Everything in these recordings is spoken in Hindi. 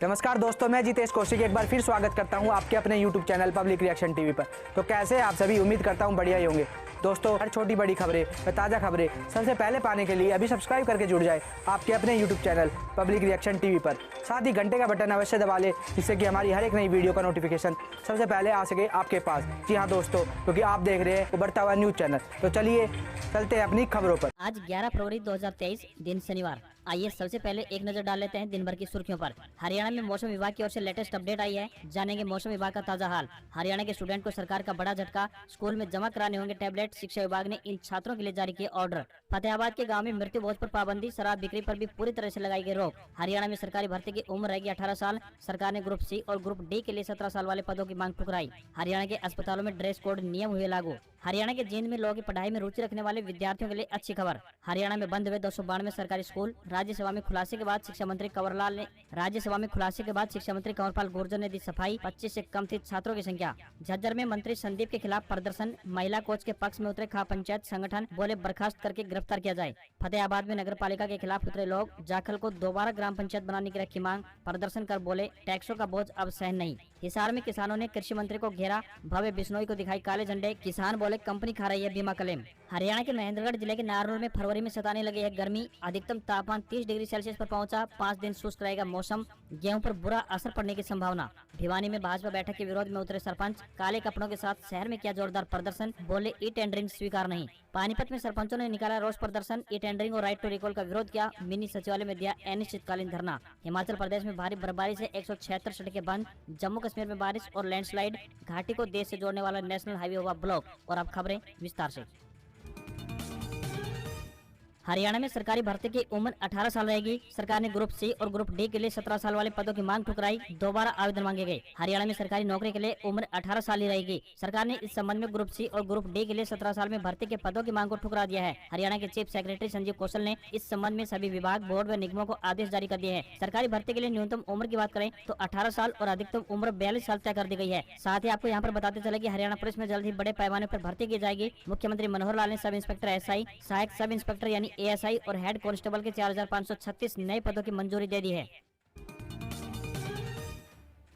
नमस्कार दोस्तों, मैं जितेश कौशिक एक बार फिर स्वागत करता हूं आपके अपने YouTube channel public reaction TV पर। तो कैसे आप सभी, उम्मीद करता हूं बढ़िया ही होंगे। दोस्तों, हर छोटी बड़ी खबरें व ताज़ा खबरें सबसे पहले पाने के लिए अभी सब्सक्राइब करके जुड़ जाए आपके अपने YouTube channel public reaction TV पर। साथ ही घंटे का बटन अवश्य दबा लें, जिससे कि हमारी हर एक नई वीडियो का नोटिफिकेशन सबसे पहले आ सके आपके पास। जी हाँ दोस्तों, क्योंकि आप देख रहे हैं उभरता हुआ न्यूज़ चैनल। तो चलिए चलते हैं अपनी खबरों पर। आज 11 फरवरी 2023 दिन शनिवार। आइए सबसे पहले एक नजर डाल लेते हैं दिन भर की सुर्खियों पर। हरियाणा में मौसम विभाग की ओर से लेटेस्ट अपडेट आई है, जानेंगे मौसम विभाग का ताजा हाल। हरियाणा के स्टूडेंट को सरकार का बड़ा झटका, स्कूल में जमा कराने होंगे टैबलेट। शिक्षा विभाग ने इन छात्रों के लिए जारी किए ऑर्डर। फतेहाबाद के गांव में मृत्यु भोज पर पाबंदी, शराब बिक्री पर भी पूरी तरह से लगाई गई रोक। हरियाणा में सरकारी भर्ती की उम्र रहेगी 18 साल। सरकार ने ग्रुप सी और ग्रुप डी के लिए 17 साल वाले पदों की मांग ठुकराई। हरियाणा के अस्पतालों में ड्रेस कोड नियम हुए लागू। हरियाणा के जींद में लोगों की पढ़ाई में रुचि रखने वाले विद्यार्थियों के लिए अच्छी खबर। हरियाणा में बंद हुए 292 सरकारी स्कूल। राज्यसभा में खुलासे के बाद शिक्षा मंत्री कंवरपाल गुर्जर ने दी सफाई। 25 से कम थी छात्रों की संख्या। झज्जर में मंत्री संदीप के खिलाफ प्रदर्शन। महिला कोच के पक्ष में उतरे खा पंचायत संगठन, बोले बर्खास्त करके गिरफ्तार किया जाए। फतेहाबाद में नगर पालिका के खिलाफ उतरे लोग। जाखल को दोबारा ग्राम पंचायत बनाने की रखी मांग। प्रदर्शन कर बोले टैक्सों का बोझ अब सहन नहीं। हिसार में किसानों ने कृषि मंत्री को घेरा। भव्य बिश्नोई को दिखाई काले झंडे। किसान बोले कंपनी खा रही है बीमा क्लेम। हरियाणा के महेंद्रगढ़ जिले के नारनौल में फरवरी में सताने लगी है गर्मी। अधिकतम तापमान 30 डिग्री सेल्सियस पर पहुंचा। 5 दिन शुष्क रहेगा मौसम। गेहूं पर बुरा असर पड़ने की संभावना। भिवानी में भाजपा बैठक के विरोध में उतरे सरपंच। काले कपड़ों के साथ शहर में किया जोरदार प्रदर्शन, बोले ई टेंडरिंग स्वीकार नहीं। पानीपत में सरपंचों ने निकाला रोष प्रदर्शन। ई टेंडरिंग और राइट टू रिकॉल का विरोध किया। मिनी सचिवालय में दिया अनिश्चितकालीन धरना। हिमाचल प्रदेश में भारी बर्फबारी से 176 सड़कें बंद। जम्मू कश्मीर में बारिश और लैंडस्लाइड। घाटी को देश से जोड़ने वाला नेशनल हाईवे हुआ ब्लॉक। और अब खबरें विस्तार से। हरियाणा में सरकारी भर्ती की उम्र 18 साल रहेगी। सरकार ने ग्रुप सी और ग्रुप डी के लिए 17 साल वाले पदों की मांग ठुकराई। दोबारा आवेदन मांगे गए। हरियाणा में सरकारी नौकरी के लिए उम्र 18 साल ही रहेगी। सरकार ने इस संबंध में ग्रुप सी और ग्रुप डी के लिए 17 साल में भर्ती के पदों की मांग को ठुकरा दिया है। हरियाणा के चीफ सेक्रेटरी संजीव कौशल ने इस संबंध में सभी विभाग, बोर्ड व निगमों को आदेश जारी कर दिए हैं। सरकारी भर्ती के लिए न्यूनतम उम्र की बात करें तो 18 साल और अधिकतम उम्र 42 साल तय कर दी गई है। साथ ही आपको यहाँ पर बताते चले कि हरियाणा पुलिस में जल्द ही बड़े पैमाने पर भर्ती की जाएगी। मुख्यमंत्री मनोहर लाल ने सब इंस्पेक्टर एसआई, सहायक सब इंस्पेक्टर यानी एएसआई और हेड कांस्टेबल के 4536 नए पदों की मंजूरी दे दी है।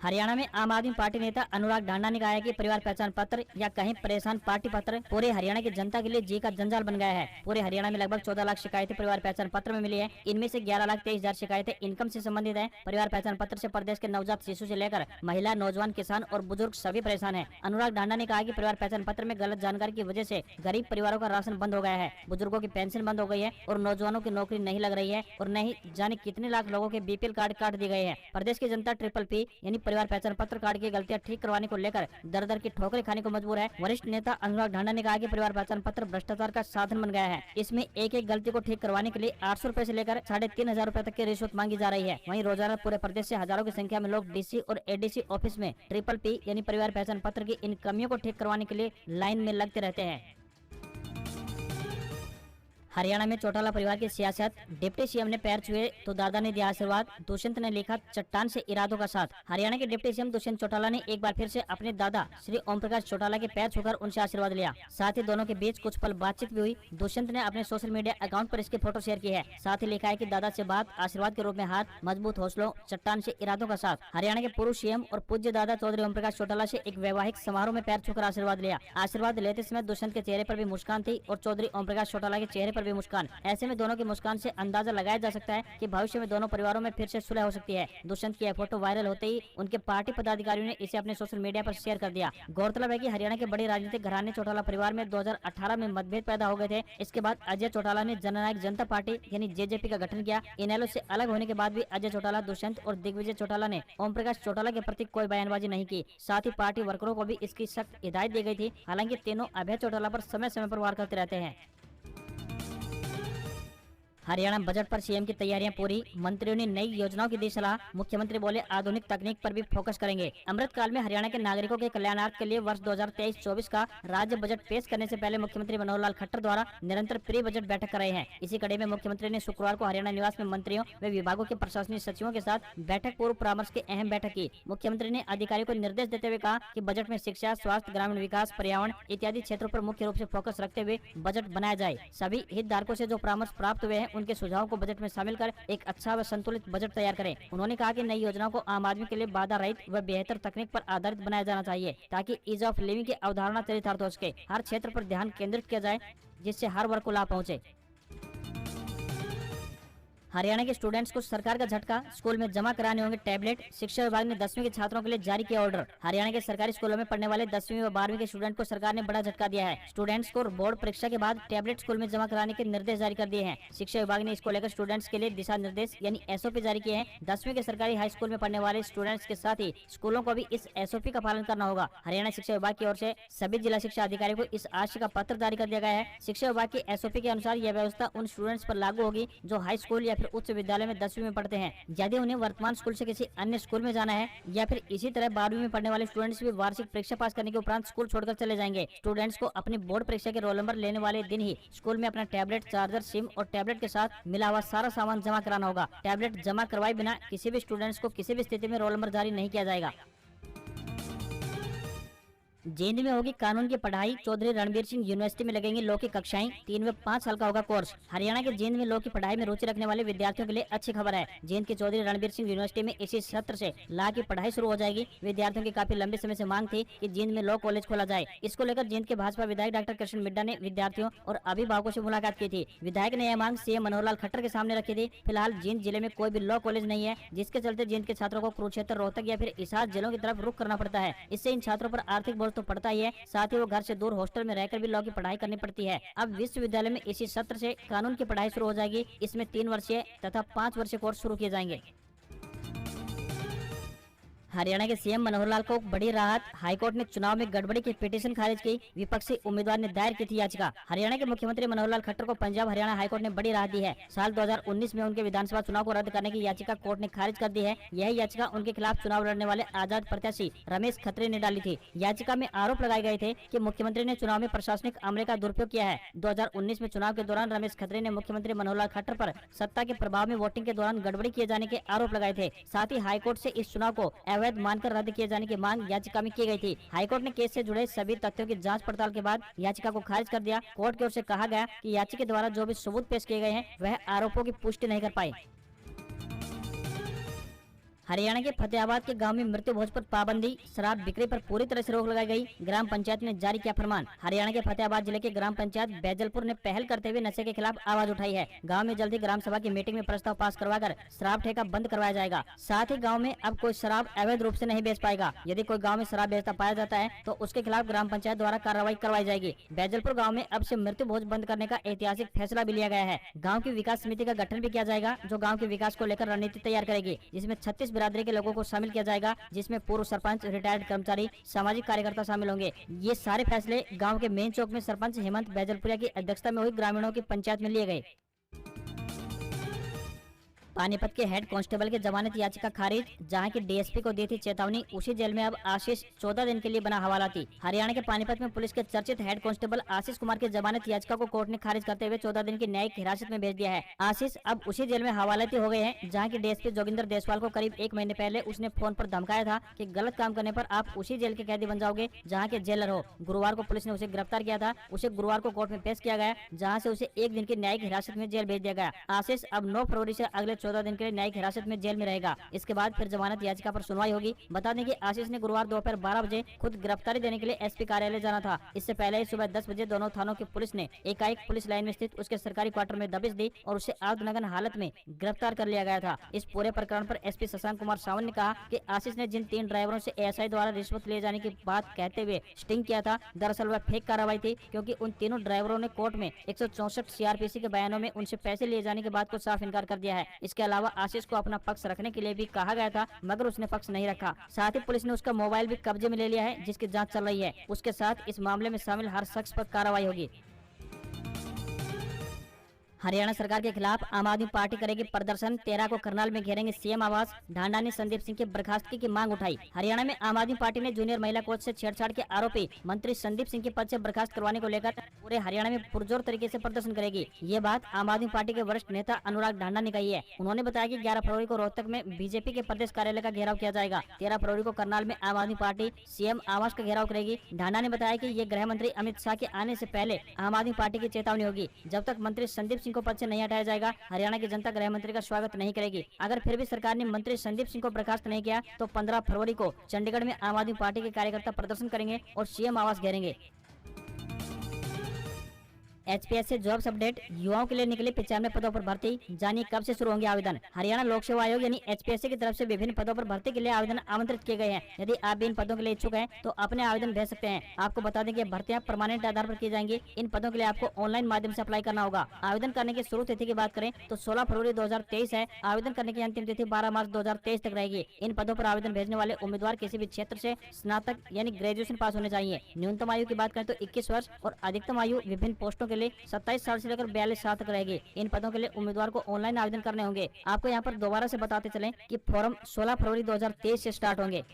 हरियाणा में आम आदमी पार्टी नेता अनुराग ढांडा ने कहा है कि परिवार पहचान पत्र या कहीं परेशान पार्टी पत्र पूरे हरियाणा की जनता के लिए जी का जंजाल बन गया है। पूरे हरियाणा में लगभग 14 लाख शिकायतें परिवार पहचान पत्र में मिली है। इनमें से 11,23,000 शिकायतें इनकम से संबंधित है। परिवार पहचान पत्र से प्रदेश के नवजात शिशु से लेकर महिला, नौजवान, किसान और बुजुर्ग सभी परेशान है। अनुराग ढांडा ने कहा कि परिवार पहचान पत्र में गलत जानकारी की वजह से गरीब परिवारों का राशन बंद हो गया है, बुजुर्गों की पेंशन बंद हो गई है और नौजवानों की नौकरी नहीं लग रही है और नहीं जाने कितने लाख लोगों के बीपीएल कार्ड काट दिए गए हैं। प्रदेश की जनता ट्रिपल पी यानी परिवार पहचान पत्र कार्ड की गलतियां ठीक करवाने को लेकर दर दर की ठोकरें खाने को मजबूर है। वरिष्ठ नेता अनुराग ढांडा ने कहा कि परिवार पहचान पत्र भ्रष्टाचार का साधन बन गया है। इसमें एक एक गलती को ठीक करवाने के लिए 800 रुपए से लेकर 3,500 रुपए तक की रिश्वत मांगी जा रही है। वहीं रोजाना पूरे प्रदेश से हजारों की संख्या में लोग डीसी और एडीसी ऑफिस में ट्रिपल पी यानी परिवार पहचान पत्र की इन कमियों को ठीक करवाने के लिए लाइन में लगते रहते हैं। हरियाणा में चौटाला परिवार की सियासत। डिप्टी सीएम ने पैर छुए तो दादा ने दिया आशीर्वाद। दुष्यंत ने लिखा चट्टान से इरादों का साथ। हरियाणा के डिप्टी सीएम दुष्यंत चौटाला ने एक बार फिर से अपने दादा श्री ओम प्रकाश चौटाला के पैर छूकर उनसे आशीर्वाद लिया। साथ ही दोनों के बीच कुछ पल बातचीत भी हुई। दुष्यंत ने अपने सोशल मीडिया अकाउंट पर इसकी फोटो शेयर की है। साथ ही लिखा है कि दादा से बात, आशीर्वाद के रूप में हाथ, मजबूत हौसलों, चट्टान से इरादों का साथ। हरियाणा के पूर्व सीएम और पूज्य दादा चौधरी ओम प्रकाश चौटाला से एक वैवाहिक समारोह में पैर छूकर आशीर्वाद लिया। आशीर्वाद लेते समय दुष्यंत के चेहरे पर भी मुस्कान थी और चौधरी ओम प्रकाश चौटाला के चेहरे पर भी मुस्कान। ऐसे में दोनों की मुस्कान से अंदाजा लगाया जा सकता है कि भविष्य में दोनों परिवारों में फिर से सुलह हो सकती है। दुष्यंत की यह फोटो वायरल होते ही उनके पार्टी पदाधिकारियों ने इसे अपने सोशल मीडिया पर शेयर कर दिया। गौरतलब है कि हरियाणा के बड़े राजनीतिक घराने चौटाला परिवार में 2018 में मतभेद पैदा हो गए थे। इसके बाद अजय चौटाला ने जननायक जनता पार्टी यानी जेजेपी का गठन किया। इनेलो से अलग होने के बाद भी अजय चौटाला, दुष्यंत और दिग्विजय चौटाला ने ओम प्रकाश चौटाला के प्रति कोई बयानबाजी नहीं की। साथ ही पार्टी वर्करों को भी इसकी सख्त हिदायत दी गई थी। हालांकि तीनों अभय चौटाला पर समय समय पर वार करते रहते हैं। हरियाणा बजट पर सीएम की तैयारियां पूरी। मंत्रियों ने नई योजनाओं की दी सलाह। मुख्यमंत्री बोले आधुनिक तकनीक पर भी फोकस करेंगे। अमृत काल में हरियाणा के नागरिकों के कल्याणार्थ के लिए वर्ष 2023-24 का राज्य बजट पेश करने से पहले मुख्यमंत्री मनोहर लाल खट्टर द्वारा निरंतर प्री बजट बैठक कर रहे हैं। इसी कड़ी में मुख्यमंत्री ने शुक्रवार को हरियाणा निवास में मंत्रियों व विभागों के प्रशासनिक सचिवों के साथ बैठक पूर्व परामर्श की अहम बैठक की। मुख्यमंत्री ने अधिकारियों को निर्देश देते हुए कहा कि बजट में शिक्षा, स्वास्थ्य, ग्रामीण विकास, पर्यावरण इत्यादि क्षेत्रों पर मुख्य रूप से फोकस रखते हुए बजट बनाया जाए। सभी हितधारकों से जो परामर्श प्राप्त हुए हैं उनके सुझावों को बजट में शामिल कर एक अच्छा व संतुलित बजट तैयार करें। उन्होंने कहा कि नई योजनाओं को आम आदमी के लिए बाधा रहित व बेहतर तकनीक पर आधारित बनाया जाना चाहिए ताकि ईज ऑफ लिविंग की अवधारणा चरितार्थ हो सके। हर क्षेत्र पर ध्यान केंद्रित किया जाए जिससे हर वर्ग को लाभ पहुँचे। हरियाणा के स्टूडेंट्स को सरकार का झटका, स्कूल में जमा कराने होंगे टैबलेट। शिक्षा विभाग ने 10वीं के छात्रों के लिए जारी किया ऑर्डर। हरियाणा के सरकारी स्कूलों में पढ़ने वाले 10वीं व 12वीं के स्टूडेंट को सरकार ने बड़ा झटका दिया है। स्टूडेंट्स को बोर्ड परीक्षा के बाद टैबलेट स्कूल में जमा कराने के निर्देश जारी कर दिए हैं। शिक्षा विभाग ने इसको लेकर स्टूडेंट्स के लिए दिशा निर्देश यानी SOP जारी किए हैं। 10वीं के सरकारी हाई स्कूल में पढ़ने वाले स्टूडेंट्स के साथ ही स्कूलों को भी इस SOP का पालन करना होगा। हरियाणा शिक्षा विभाग की ओर से सभी जिला शिक्षा अधिकारियों को इस आशय का पत्र जारी कर दिया गया है। शिक्षा विभाग की SOP के अनुसार यह व्यवस्था उन स्टूडेंट्स पर लागू होगी जो हाई स्कूल या फिर उच्च विद्यालय में 10वीं में पढ़ते हैं। यदि उन्हें वर्तमान स्कूल से किसी अन्य स्कूल में जाना है या फिर इसी तरह 12वीं में पढ़ने वाले स्टूडेंट्स भी वार्षिक परीक्षा पास करने के उपरांत स्कूल छोड़कर चले जाएंगे। स्टूडेंट्स को अपनी बोर्ड परीक्षा के रोल नंबर लेने वाले दिन ही स्कूल में अपना टैबलेट, चार्जर, सिम और टैबलेट के साथ मिला हुआ सारा सामान जमा कराना होगा। टैबलेट जमा करवाए बिना किसी भी स्टूडेंट्स को किसी भी स्थिति में रोल नंबर जारी नहीं किया जाएगा। जींद में होगी कानून की पढ़ाई, चौधरी रणबीर सिंह यूनिवर्सिटी में लगेंगी लॉ की कक्षाएं। 3 व 5 साल का होगा कोर्स। हरियाणा के जींद में लॉ की पढ़ाई में रुचि रखने वाले विद्यार्थियों के लिए अच्छी खबर है। जींद के चौधरी रणबीर सिंह यूनिवर्सिटी में इसी सत्र से लॉ की पढ़ाई शुरू हो जाएगी। विद्यार्थियों की काफी लंबे समय से मांग थी कि जींद में लॉ कॉलेज खोला जाए। इसको लेकर जींद के भाजपा विधायक डॉक्टर कृष्ण मिड्डा ने विद्यार्थियों और अभिभावकों से मुलाकात की थी। विधायक ने यह मांग CM मनोहर लाल खट्टर के सामने रखी थी। फिलहाल जींद जिले में कोई भी लॉ कॉलेज नहीं है, जिसके चलते जींद के छात्रों को कुरुक्षेत्र, रोहतक या फिर हिसार जिलों की तरफ रुख करना पड़ता है। इससे इन छात्रों पर आर्थिक बोझ तो पड़ता ही है, साथ ही वो घर से दूर हॉस्टल में रहकर भी लॉ की पढ़ाई करनी पड़ती है। अब विश्वविद्यालय में इसी सत्र से कानून की पढ़ाई शुरू हो जाएगी। इसमें 3 वर्षीय तथा 5 वर्षीय कोर्स शुरू किए जाएंगे। हरियाणा के CM मनोहर लाल को बड़ी राहत। हाईकोर्ट ने चुनाव में गड़बड़ी की पिटीशन खारिज की। विपक्षी उम्मीदवार ने दायर की थी याचिका। हरियाणा के मुख्यमंत्री मनोहर लाल खट्टर को पंजाब हरियाणा हाईकोर्ट ने बड़ी राहत दी है। साल 2019 में उनके विधानसभा चुनाव को रद्द करने की याचिका कोर्ट ने खारिज कर दी है। यह याचिका उनके खिलाफ चुनाव लड़ने वाले आजाद प्रत्याशी रमेश खत्री ने डाली थी। याचिका में आरोप लगाए गए थे कि मुख्यमंत्री ने चुनाव में प्रशासनिक अमले का दुरुपयोग किया है। 2019 में चुनाव के दौरान रमेश खत्री ने मुख्यमंत्री मनोहर लाल खट्टर पर सत्ता के प्रभाव में वोटिंग के दौरान गड़बड़ी किए जाने के आरोप लगाए थे। साथ ही हाईकोर्ट से इस चुनाव को अवैध मानकर रद्द किए जाने की मांग याचिका में की गई थी। हाईकोर्ट ने केस से जुड़े सभी तथ्यों की जांच पड़ताल के बाद याचिका को खारिज कर दिया। कोर्ट की ओर से कहा गया कि याचिका द्वारा जो भी सबूत पेश किए गए हैं वह आरोपों की पुष्टि नहीं कर पाए। हरियाणा के फतेहाबाद के गांव में मृत्यु भोज पर पाबंदी, शराब बिक्री पर पूरी तरह से रोक लगाई गई। ग्राम पंचायत ने जारी किया फरमान। हरियाणा के फतेहाबाद जिले के ग्राम पंचायत बैजलपुर ने पहल करते हुए नशे के खिलाफ आवाज उठाई है। गांव में जल्द ही ग्राम सभा की मीटिंग में प्रस्ताव पास करवाकर शराब ठेका बंद करवाया जाएगा। साथ ही गाँव में अब कोई शराब अवैध रूप से नहीं बेच पाएगा। यदि कोई गाँव में शराब बेचता पाया जाता है तो उसके खिलाफ ग्राम पंचायत द्वारा कार्रवाई करवाई जाएगी। बैजलपुर गाँव में अब से मृत्यु भोज बंद करने का ऐतिहासिक फैसला भी लिया गया है। गाँव की विकास समिति का गठन भी किया जाएगा जो गाँव के विकास को लेकर रणनीति तैयार करेगी, जिसमें 36 बिरादरी के लोगों को शामिल किया जाएगा, जिसमें पूर्व सरपंच, रिटायर्ड कर्मचारी, सामाजिक कार्यकर्ता शामिल होंगे। ये सारे फैसले गांव के मेन चौक में सरपंच हेमंत बैजलपुरिया की अध्यक्षता में हुई ग्रामीणों की पंचायत में लिए गए। पानीपत के हेड कांस्टेबल की जमानत याचिका खारिज। जहां की DSP को दी थी चेतावनी, उसी जेल में अब आशीष 14 दिन के लिए बना हवालाती। हरियाणा के पानीपत में पुलिस के चर्चित हेड कांस्टेबल आशीष कुमार की जमानत याचिका को कोर्ट ने खारिज करते हुए 14 दिन की न्यायिक हिरासत में भेज दिया है। आशीष अब उसी जेल में हवालाती हो गए हैं जहाँ की DSP जोगिंदर देसवाल को करीब 1 महीने पहले उसने फोन पर धमकाया था कि गलत काम करने पर आप उसी जेल के कैदी बन जाओगे जहाँ के जेलर हो। गुरुवार को पुलिस ने उसे गिरफ्तार किया था। उसे गुरुवार को कोर्ट में पेश किया गया, जहाँ से उसे 1 दिन की न्यायिक हिरासत में जेल भेज दिया गया। आशीष अब 9 फरवरी से अगले 14 दिन के लिए न्यायिक हिरासत में जेल में रहेगा। इसके बाद फिर जमानत याचिका पर सुनवाई होगी। बता दें कि आशीष ने गुरुवार दोपहर 12 बजे खुद गिरफ्तारी देने के लिए SP कार्यालय जाना था। इससे पहले ही सुबह 10 बजे दोनों थानों की पुलिस ने एकाएक पुलिस लाइन में स्थित उसके सरकारी क्वार्टर में दबिश दी और उसे आर्धनग्न हालत में गिरफ्तार कर लिया गया था। इस पूरे प्रकरण पर SP शशांक कुमार सावंत ने कहा कि आशीष ने जिन 3 ड्राइवरों से ASI द्वारा रिश्वत ले जाने की बात कहते हुए स्टिंग किया था, दरअसल वह फेक कार्रवाई थी, क्योंकि उन तीनों ड्राइवरों ने कोर्ट में 164 CRPC के बयानों में उनसे पैसे लिए जाने की बात को साफ इनकार कर दिया है। इसके अलावा आशीष को अपना पक्ष रखने के लिए भी कहा गया था, मगर उसने पक्ष नहीं रखा। साथ ही पुलिस ने उसका मोबाइल भी कब्जे में ले लिया है, जिसकी जांच चल रही है। उसके साथ इस मामले में शामिल हर शख्स पर कार्रवाई होगी। हरियाणा सरकार के खिलाफ आम आदमी पार्टी करेगी प्रदर्शन। 13 को करनाल में घेरेंगे CM आवास। ढांडा ने संदीप सिंह के बर्खास्तगी की मांग उठाई। हरियाणा में आम आदमी पार्टी ने जूनियर महिला कोच से छेड़छाड़ के आरोपी मंत्री संदीप सिंह के पद से बर्खास्त करवाने को लेकर पूरे हरियाणा में पुरजोर तरीके से प्रदर्शन करेगी। ये बात आम आदमी पार्टी के वरिष्ठ नेता अनुराग ढांडा ने कही है। उन्होंने बताया कि 11 फरवरी को रोहतक में BJP के प्रदेश कार्यालय का घेराव किया जाएगा। 13 फरवरी को करनाल में आम आदमी पार्टी CM आवास का घेराव करेगी। ढांडा ने बताया कि ये गृह मंत्री अमित शाह के आने से पहले आम आदमी पार्टी की चेतावनी होगी। जब तक मंत्री संदीप सिंह को पद से नहीं हटाया जाएगा। हरियाणा की जनता गृह मंत्री का स्वागत नहीं करेगी। अगर फिर भी सरकार ने मंत्री संदीप सिंह को बर्खास्त नहीं किया तो 15 फरवरी को चंडीगढ़ में आम आदमी पार्टी के कार्यकर्ता प्रदर्शन करेंगे और सीएम आवास घेरेंगे। एचपीएस से जॉब्स अपडेट, युवाओं के लिए निकले 95 पदों पर भर्ती, जानिए कब से शुरू होंगे आवेदन। हरियाणा लोक सेवा आयोग यानी एचपीएससी की तरफ से विभिन्न पदों पर भर्ती के लिए आवेदन आमंत्रित किए गए हैं। यदि आप भी इन पदों के लिए इच्छुक हैं तो अपने आवेदन भेज सकते हैं। आपको बता दें कि भर्तियां परमानेंट आधार पर की जाएंगी। इन पदों के लिए आपको ऑनलाइन माध्यम से अप्लाई करना होगा। आवेदन करने की शुरू तिथि की बात करें तो 16 फरवरी 2023 है। आवेदन करने की अंतिम तिथि 12 मार्च 2023 तक रहेगी। इन पदों पर आवेदन भेजने वाले उम्मीदवार किसी भी क्षेत्र से स्नातक यानी ग्रेजुएशन पास होने चाहिए। न्यूनतम आयु की बात करें तो 21 वर्ष और अधिकतम आयु विभिन्न पोस्टों के लिए 27 साल से लेकर 42 साल तक रहेगी। इन पदों के लिए उम्मीदवार को ऑनलाइन आवेदन करने होंगे। आपको यहाँ पर दोबारा से बताते चलें कि फॉर्म 16 फरवरी 2023 से स्टार्ट होंगे।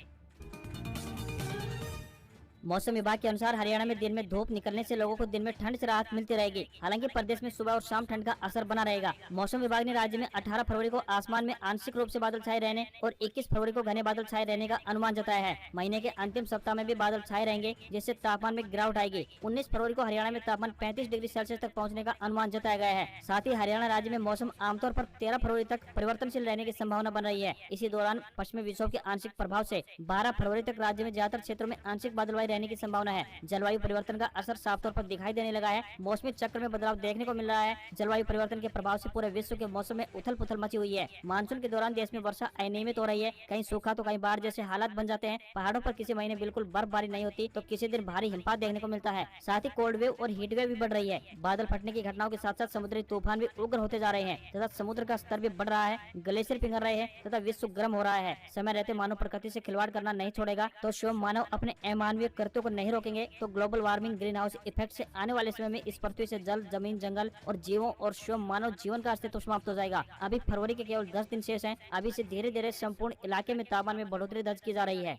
मौसम विभाग के अनुसार हरियाणा में दिन में धूप निकलने से लोगों को दिन में ठंड से राहत मिलती रहेगी। हालांकि प्रदेश में सुबह और शाम ठंड का असर बना रहेगा। मौसम विभाग ने राज्य में 18 फरवरी को आसमान में आंशिक रूप से बादल छाए रहने और 21 फरवरी को घने बादल छाए रहने का अनुमान जताया है। महीने के अंतिम सप्ताह में भी बादल छाए रहेंगे, जिससे तापमान में गिरावट आएगी। 19 फरवरी को हरियाणा में तापमान 35 डिग्री सेल्सियस तक पहुँचने का अनुमान जताया गया है। साथ ही हरियाणा राज्य में मौसम आमतौर पर 13 फरवरी तक परिवर्तनशील रहने की संभावना बन रही है। इसी दौरान पश्चिमी विक्षोभ के आंशिक प्रभाव से 12 फरवरी तक राज्य में ज्यादातर क्षेत्रों में आंशिक बादलवाई रहने की संभावना है। जलवायु परिवर्तन का असर साफ तौर पर दिखाई देने लगा है। मौसमी चक्र में बदलाव देखने को मिल रहा है। जलवायु परिवर्तन के प्रभाव से पूरे विश्व के मौसम में उथल पुथल मची हुई है। मानसून के दौरान देश में वर्षा अनियमित हो रही है। कहीं सूखा तो कहीं बाढ़ जैसे हालात बन जाते हैं। पहाड़ों पर किसी महीने बिल्कुल बर्फबारी नहीं होती तो किसी दिन भारी हिमपात देखने को मिलता है। साथ ही कोल्ड वेव और हीट वेव भी बढ़ रही है। बादल फटने की घटनाओं के साथ साथ समुद्री तूफान भी उग्र होते जा रहे हैं तथा समुद्र का स्तर भी बढ़ रहा है। ग्लेशियर पिघल रहे हैं तथा विश्व गर्म हो रहा है। समय रहते मानव प्रकृति से खिलवाड़ करना नहीं छोड़ेगा तो स्वयं मानव अपने अमानवीय कृत्यों को नहीं रोकेंगे तो global warming green house effect से आने वाले समय में इस पृथ्वी से जल, जमीन, जंगल और जीवों और स्वयं मानव जीवन का अस्तित्व समाप्त हो जाएगा। अभी फरवरी के केवल 10 दिन शेष हैं। अभी से धीरे धीरे संपूर्ण इलाके में तापमान में बढ़ोतरी दर्ज की जा रही है।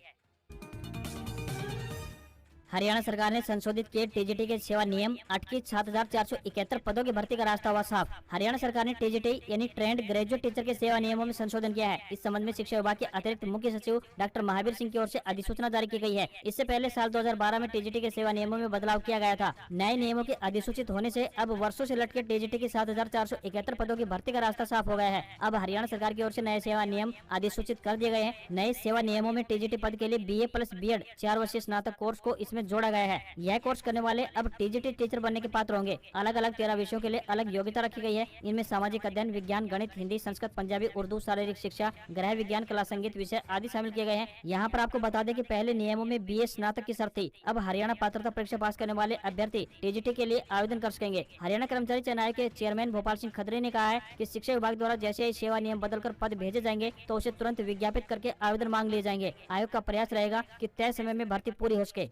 हरियाणा सरकार ने संशोधित किए टीजीटी के सेवा नियम, अटकी 7471 पदों की भर्ती का रास्ता हुआ साफ। हरियाणा सरकार ने टीजीटी यानी ट्रेंड ग्रेजुएट टीचर के सेवा नियमों में संशोधन किया है। इस संबंध में शिक्षा विभाग के अतिरिक्त मुख्य सचिव डॉक्टर महावीर सिंह की ओर से अधिसूचना जारी की गई है। इससे पहले साल 2012 में टीजीटी के सेवा नियमों में बदलाव किया गया था। नए नियमों के अधिसूचित होने से अब वर्षों से लटके टीजीटी की 7471 पदों की भर्ती का रास्ता साफ हो गया है। अब हरियाणा सरकार की ओर से नए सेवा नियम अधिसूचित कर दिए गए हैं। नए सेवा नियमों में टीजीटी पद के लिए BA प्लस BEd 4 वर्षीय स्नातक कोर्स को इसमें जोड़ा गया है। यह कोर्स करने वाले अब टीजीटी टीचर बनने के पात्र होंगे। अलग अलग 13 विषयों के लिए अलग योग्यता रखी गई है। इनमें सामाजिक अध्ययन, विज्ञान, गणित, हिंदी, संस्कृत, पंजाबी, उर्दू, शारीरिक शिक्षा, गृह विज्ञान, कला, संगीत विषय आदि शामिल किए गए हैं। यहाँ पर आपको बता दें कि पहले नियमों में BA स्नातक की शर्त थी। अब हरियाणा पात्रता परीक्षा पास करने वाले अभ्यर्थी टीजीटी के लिए आवेदन कर सकेंगे। हरियाणा कर्मचारी चयन आयोग के चेयरमैन भोपाल सिंह खत्री ने कहा है कि शिक्षा विभाग द्वारा जैसे ही सेवा नियम बदलकर पद भेजे जाएंगे तो उसे तुरंत विज्ञापित करके आवेदन मांग लिए जाएंगे। आयोग का प्रयास रहेगा कि तय समय में भर्ती पूरी हो सके।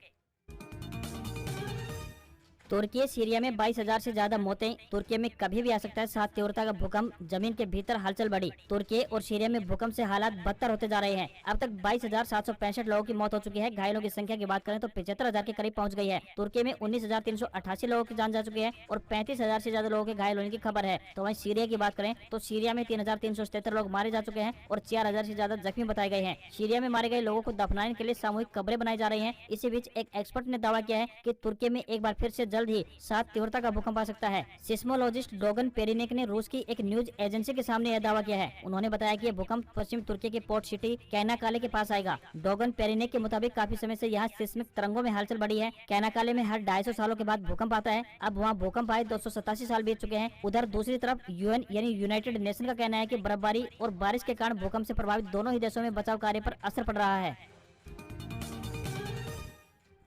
तुर्की सीरिया में 22,000 से ज्यादा मौतें। तुर्की में कभी भी आ सकता है 7 तीव्रता का भूकंप, जमीन के भीतर हलचल बढ़ी। तुर्की और सीरिया में भूकंप से हालात बदतर होते जा रहे हैं। अब तक 22,765 लोगों की मौत हो चुकी है। घायलों की संख्या की बात करें तो 75,000 के करीब पहुंच गई है। तुर्की में 19,388 लोगों की जान जा चुकी है और 35,000 से ज्यादा लोगों के घायल होने की खबर है। तो वहीं सीरिया की बात करें तो सीरिया में 3,377 लोग मारे जा चुके हैं और 4,000 से ज्यादा जख्मी बताए गए हैं। सीरिया में मारे गए लोगों को दफनाने के लिए सामूहिक कब्रें बनाई जा रही हैं। इसी बीच एक एक्सपर्ट ने दावा किया है कि तुर्की में एक बार फिर से जल्द ही 7 तीव्रता का भूकंप आ सकता है। सिस्मोलॉजिस्ट डोगन पेरिनेक ने रूस की एक न्यूज एजेंसी के सामने यह दावा किया है। उन्होंने बताया कि यह भूकंप पश्चिम तुर्की के पोर्ट सिटी कैनाकाले के पास आएगा। डोगन पेरिनेक के मुताबिक काफी समय से यहाँ सिस्मिक तरंगों में हलचल बढ़ी है। कैनाकाले में हर 250 सालों के बाद भूकंप आता है। अब वहाँ भूकंप आए 287 साल बीत चुके हैं। उधर दूसरी तरफ UN यानी यूनाइटेड नेशन का कहना है कि बर्फबारी और बारिश के कारण भूकंप से प्रभावित दोनों ही देशों में बचाव कार्य पर असर पड़ रहा है।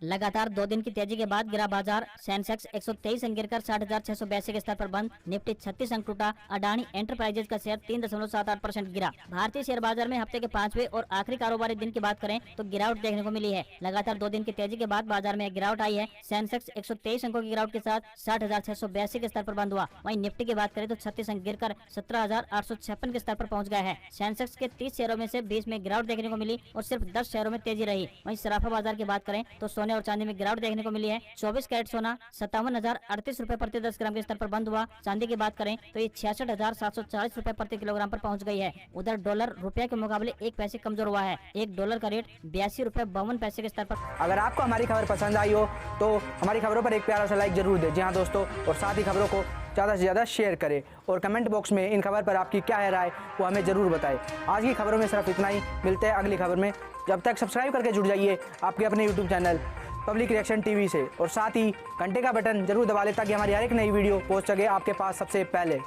लगातार 2 दिन की तेजी के बाद गिरा बाजार। सेंसेक्स 123 अंक गिरकर 60,682 के स्तर पर बंद। निफ्टी 36 अंक टूटा। अडानी एंटरप्राइजेज का शेयर 3.78% गिरा। भारतीय शेयर बाजार में हफ्ते के 5वें और आखिरी कारोबारी दिन की बात करें तो गिरावट देखने को मिली है। लगातार 2 दिन की तेजी के बाद बाजार में गिरावट आई है। सेंसेक्स 123 अंकों की गिरावट के साथ 60,682 के स्तर पर बंद हुआ। वहीं निफ्टी की बात करें तो 36 अंक गिरकर 17,856 के स्तर पर पहुंच गया है। सेंसेक्स के 30 शेयरों में से 20 में गिरावट देखने को मिली और सिर्फ 10 शेयरों में तेजी रही। वहीं सराफा बाजार की बात करें तो सोने और चांदी में गिरावट देखने को मिली है। 24 कैरेट सोना 57,038 रुपए प्रति 10 ग्राम के स्तर पर बंद हुआ। चांदी की बात करें तो ये 66,740 रुपए प्रति किलोग्राम पर पहुंच गई है। उधर डॉलर रुपया के मुकाबले 1 पैसे कमजोर हुआ है। 1 डॉलर का रेट 82 रुपए 52 पैसे के स्तर पर। अगर आपको हमारी खबर पसंद आई हो तो हमारी खबरों पर एक प्यारा सा लाइक जरूर दें। जी हाँ दोस्तों, और साथ ही खबरों को ज़्यादा से ज़्यादा शेयर करें और कमेंट बॉक्स में इन खबर पर आपकी क्या है राय वो हमें ज़रूर बताएं। आज की खबरों में सिर्फ इतना ही, मिलते हैं अगली खबर में। जब तक सब्सक्राइब करके जुड़ जाइए आपके अपने YouTube channel public reaction TV से, और साथ ही घंटे का बटन जरूर दबा लें ताकि हमारी हर एक नई वीडियो पहुंच सके आपके पास सबसे पहले।